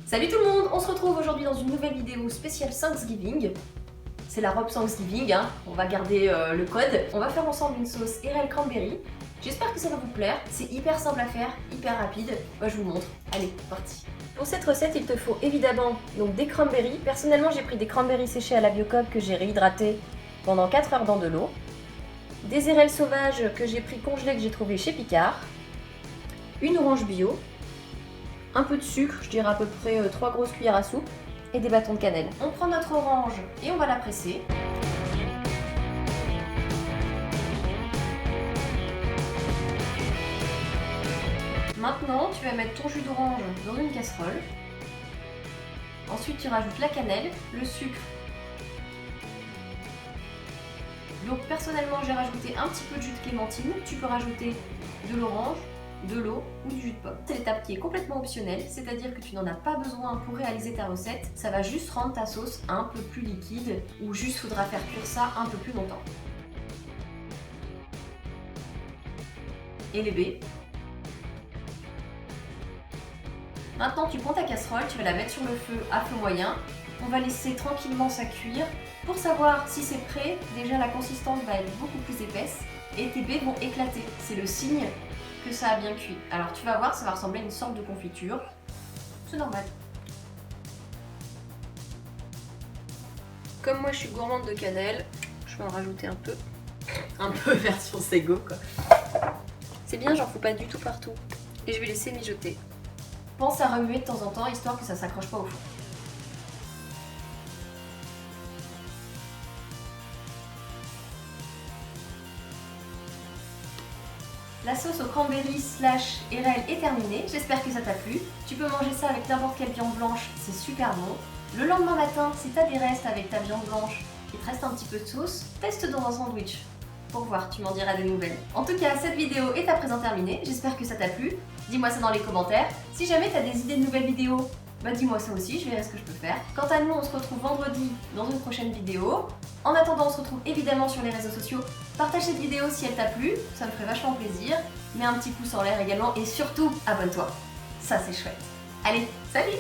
Salut tout le monde, on se retrouve aujourd'hui dans une nouvelle vidéo spéciale Thanksgiving. C'est la robe Thanksgiving, hein. On va garder le code. On va faire ensemble une sauce Erel Cranberry. J'espère que ça va vous plaire, c'est hyper simple à faire, hyper rapide. Moi je vous montre, allez, parti. Pour cette recette, il te faut évidemment donc des cranberries. Personnellement, j'ai pris des cranberries séchés à la Biocoop que j'ai réhydratés pendant 4 heures dans de l'eau. Des érelles sauvages que j'ai pris congelés que j'ai trouvé chez Picard. Une orange bio. Un peu de sucre, je dirais à peu près 3 grosses cuillères à soupe, et des bâtons de cannelle. On prend notre orange et on va la presser. Maintenant, tu vas mettre ton jus d'orange dans une casserole. Ensuite, tu rajoutes la cannelle, le sucre. Donc personnellement, j'ai rajouté un petit peu de jus de clémentine. Tu peux rajouter de l'orange, de l'eau ou du jus de pomme. C'est l'étape qui est complètement optionnelle, c'est-à-dire que tu n'en as pas besoin pour réaliser ta recette, ça va juste rendre ta sauce un peu plus liquide ou juste faudra faire cuire ça un peu plus longtemps. Et les baies. Maintenant tu prends ta casserole, tu vas la mettre sur le feu à feu moyen, on va laisser tranquillement ça cuire. Pour savoir si c'est prêt, déjà la consistance va être beaucoup plus épaisse et tes baies vont éclater, c'est le signe que ça a bien cuit. Alors tu vas voir, ça va ressembler à une sorte de confiture. C'est normal. Comme moi je suis gourmande de cannelle, je vais en rajouter un peu. Un peu version Sego quoi. C'est bien, j'en fous pas du tout partout. Et je vais laisser mijoter. Pense à remuer de temps en temps histoire que ça s'accroche pas au fond. La sauce au cranberry / Erel est terminée, j'espère que ça t'a plu. Tu peux manger ça avec n'importe quelle viande blanche, c'est super bon. Le lendemain matin, si t'as des restes avec ta viande blanche, il te reste un petit peu de sauce, teste dans un sandwich. Pour voir, tu m'en diras des nouvelles. En tout cas, cette vidéo est à présent terminée, j'espère que ça t'a plu. Dis-moi ça dans les commentaires. Si jamais t'as des idées de nouvelles vidéos, bah dis-moi ça aussi, je verrai ce que je peux faire. Quant à nous, on se retrouve vendredi dans une prochaine vidéo. En attendant, on se retrouve évidemment sur les réseaux sociaux. Partage cette vidéo si elle t'a plu, ça me ferait vachement plaisir. Mets un petit pouce en l'air également et surtout, abonne-toi. Ça c'est chouette. Allez, salut!